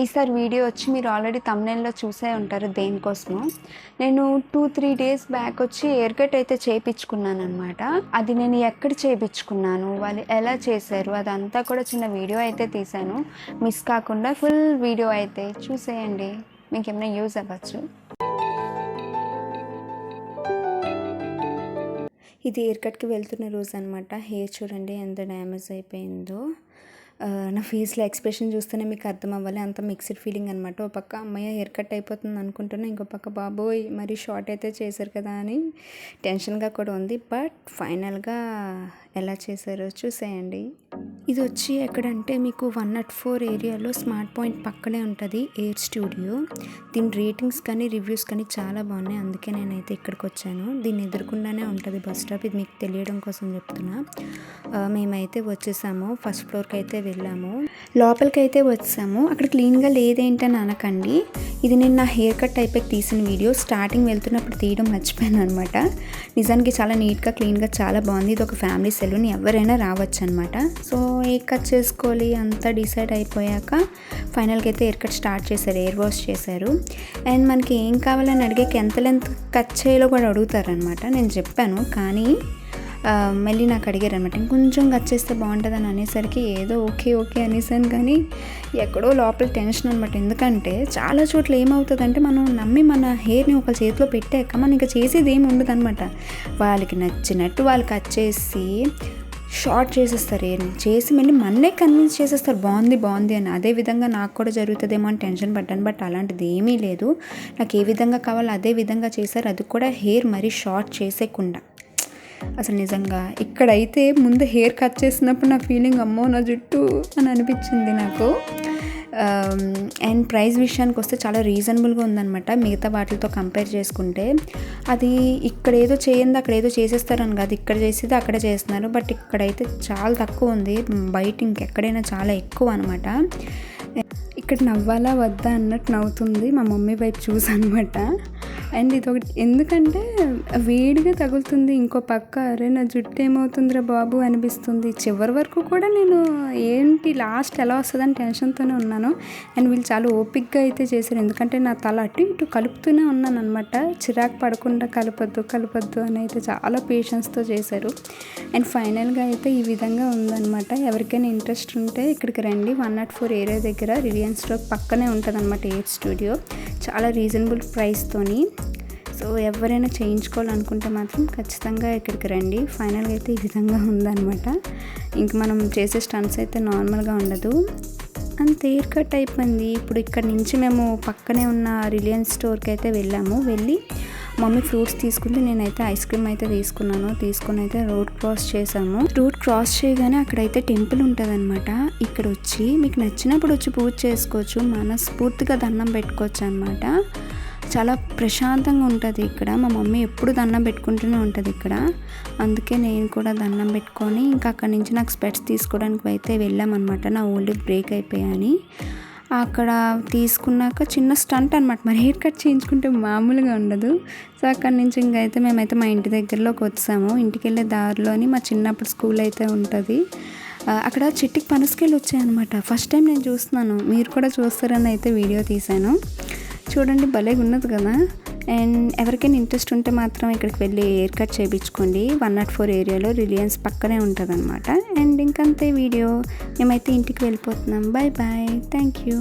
ఈసారి వీడియో వచ్చి మీరు ఆల్రెడీ థంబ్నెయిల్లో చూసే ఉంటారు దేనికోసమో. నేను 2-3 డేస్ బ్యాక్ వచ్చి హెయిర్ కట్ అయితే చేయించుకున్నాను అనమాట. అది నేను ఎక్కడ చేయించుకున్నాను, వాళ్ళు ఎలా చేశారు, అదంతా కూడా చిన్న వీడియో అయితే తీశాను. మిస్ కాకుండా ఫుల్ వీడియో అయితే చూసేయండి, మీకు ఏమైనా యూజ్ అవ్వచ్చు. ఇది హెయిర్ కట్కి వెళ్తున్న రోజు అనమాట. హెయిర్ చూడండి ఎంత డ్యామేజ్ అయిపోయిందో. నా ఫేస్లో ఎక్స్ప్రెషన్ చూస్తేనే మీకు అర్థం అవ్వాలి, అంత మిక్స్డ్ ఫీలింగ్ అనమాట. ఒక పక్క అమ్మాయి హెయిర్ కట్ అయిపోతుంది అనుకుంటున్నా, ఇంకో పక్క బాబోయ్ మరీ షార్ట్ అయితే చేశారు కదా అని టెన్షన్గా కూడా ఉంది. బట్ ఫైనల్గా ఎలా చేశారో చూసేయండి. ఇది వచ్చి ఎక్కడంటే మీకు 104 ఏరియాలో స్మార్ట్ పాయింట్ పక్కనే ఉంటుంది ఎయిర్ స్టూడియో. దీని రేటింగ్స్ కానీ రివ్యూస్ కానీ చాలా బాగున్నాయి, అందుకే నేనైతే ఇక్కడికి వచ్చాను. దీన్ని ఎదుర్కొండానే ఉంటుంది బస్ స్టాప్, ఇది మీకు తెలియడం కోసం చెప్తున్నా. మేమైతే వచ్చేసాము, ఫస్ట్ ఫ్లోర్కి అయితే వెళ్ళాము, లోపలికి అయితే వచ్చాము. అక్కడ క్లీన్గా లేదేంటని అనకండి, ఇది నేను నా హెయిర్ కట్ అయిపోయి తీసిన వీడియో. స్టార్టింగ్ వెళ్తున్నప్పుడు తీయడం మర్చిపోయాను అనమాట. నిజానికి చాలా నీట్గా క్లీన్గా చాలా బాగుంది. ఇది ఒక ఫ్యామిలీ సెలూన్, ఎవరైనా రావచ్చు అనమాట. సో ఏ కట్ చేసుకోవాలి అంతా డిసైడ్ అయిపోయాక ఫైనల్గా అయితే హెయిర్ కట్ స్టార్ట్ చేశారు, హెయిర్ వాష్ చేశారు. అండ్ మనకి ఏం కావాలని అడిగాక ఎంత లెంత్ కట్ చేయాలో కూడా అడుగుతారనమాట. నేను చెప్పాను, కానీ మళ్ళీ నాకు అడిగారు అనమాట, ఇంకొంచెం కట్ చేస్తే బాగుంటుందని అనేసరికి ఏదో ఓకే అనేసాను. కానీ ఎక్కడో లోపల టెన్షన్ అనమాట. ఎందుకంటే చాలా చోట్ల ఏమవుతుందంటే మనం నమ్మి మన హెయిర్ని ఒక చేతిలో పెట్టాక మనం ఇంకా చేసేది ఏమి ఉండదు అనమాట. వాళ్ళకి నచ్చినట్టు వాళ్ళు కట్ చేసి షార్ట్ చేసేస్తారు, హెయిర్ని చేసి మళ్ళీ మన్నే కన్విన్స్ చేసేస్తారు బాగుంది అని. అదేవిధంగా నాకు కూడా జరుగుతుందేమో అని టెన్షన్ పడ్డాను. బట్ అలాంటిది ఏమీ లేదు, నాకు ఏ విధంగా కావాలో అదే విధంగా చేశారు. అది కూడా హెయిర్ మరీ షార్ట్ చేసేయకుండా. అసలు నిజంగా ఇక్కడైతే ముందు హెయిర్ కట్ చేసినప్పుడు నా ఫీలింగ్ అమ్మో నా జుట్టు అని అనిపించింది నాకు. అండ్ ప్రైస్ విషయానికి వస్తే చాలా రీజనబుల్గా ఉందన్నమాట మిగతా వాటితో కంపేర్ చేసుకుంటే. అది ఇక్కడ ఏదో చేయండి అక్కడ ఏదో చేసేస్తారని కాదు, ఇక్కడ చేసేది అక్కడ చేస్తున్నారు. బట్ ఇక్కడైతే చాలా తక్కువ ఉంది, బయట ఇంకెక్కడైనా చాలా ఎక్కువ అనమాట. ఇక్కడ నవ్వాలా వద్దా అన్నట్టు నవ్వుతుంది మా మమ్మీ వైపు చూసి అనమాట. అండ్ ఇది ఒకటి ఎందుకంటే వేడిగా తగులుతుంది, ఇంకో పక్క అరే నా జుట్టు ఏమవుతుందిరా బాబు అనిపిస్తుంది. చివరి వరకు కూడా నేను ఏంటి లాస్ట్ ఎలా వస్తుందని టెన్షన్తోనే ఉన్నాను. అండ్ వీళ్ళు చాలా ఓపిక్గా అయితే చేశారు, ఎందుకంటే నా తల అటు ఇటు కలుపుతూనే ఉన్నాను అనమాట. చిరాకు పడకుండా కలపద్దు అని అయితే చాలా పేషెన్స్తో చేశారు. అండ్ ఫైనల్గా అయితే ఈ విధంగా ఉందన్నమాట. ఎవరికైనా ఇంట్రెస్ట్ ఉంటే ఇక్కడికి రండి, 104 ఏరియా దగ్గర రిలయన్స్ స్టోర్ పక్కనే ఉంటుంది అనమాట ఎయిర్ స్టూడియో, చాలా రీజనబుల్ ప్రైస్తోని. సో ఎవరైనా చేయించుకోవాలనుకుంటే మాత్రం ఖచ్చితంగా ఇక్కడికి రండి. ఫైనల్గా అయితే ఈ విధంగా ఉందన్నమాట. ఇంక మనం చేసే స్టంట్స్ అయితే నార్మల్గా ఉండదు. అంత హెయిర్ కట్ అయిపోయింది. ఇప్పుడు ఇక్కడ నుంచి మేము పక్కనే ఉన్న రిలయన్స్ స్టోర్కి అయితే వెళ్ళి మమ్మీ ఫ్రూట్స్ తీసుకుంటే నేనైతే ఐస్ క్రీమ్ అయితే తీసుకుని అయితే రోడ్ క్రాస్ చేసాము. రోడ్ క్రాస్ చేయగానే అక్కడైతే టెంపుల్ ఉంటుంది అనమాట. ఇక్కడ వచ్చి మీకు నచ్చినప్పుడు వచ్చి పూజ చేసుకోవచ్చు, మనస్ఫూర్తిగా దండం పెట్టుకోవచ్చు అనమాట. చాలా ప్రశాంతంగా ఉంటుంది ఇక్కడ. మా మమ్మీ ఎప్పుడు దండం పెట్టుకుంటూనే ఉంటుంది ఇక్కడ, అందుకే నేను కూడా దండం పెట్టుకొని ఇంకా అక్కడి నుంచి నాకు స్పెట్స్ తీసుకోవడానికి అయితే వెళ్ళామన్నమాట. నా ఓల్డ్ బ్రేక్ అయిపోయాయని అక్కడ తీసుకున్నాక చిన్న స్టంట్ అనమాట. మరి హెయిర్ కట్ చేయించుకుంటే మామూలుగా ఉండదు. సో అక్కడి నుంచి ఇంకైతే మేమైతే మా ఇంటి దగ్గరలోకి వచ్చాము. ఇంటికి వెళ్ళే దారిలోని మా చిన్నప్పుడు స్కూల్ అయితే ఉంటుంది. అక్కడ చెట్టుకి పనసకాయలు వచ్చాయన్నమాట. ఫస్ట్ టైం నేను చూస్తున్నాను, మీరు కూడా చూస్తారని అయితే వీడియో తీశాను. చూడండి భలేగా ఉన్నది కదా. అండ్ ఎవరికైనా ఇంట్రెస్ట్ ఉంటే మాత్రం ఇక్కడికి వెళ్ళి హెయిర్ కట్ చేయించుకోండి. 104 ఏరియాలో రిలయన్స్ పక్కనే ఉంటుంది అనమాట. అండ్ ఇంకంతే వీడియో, మేమైతే ఇంటికి వెళ్ళిపోతున్నాం. Bye thank you.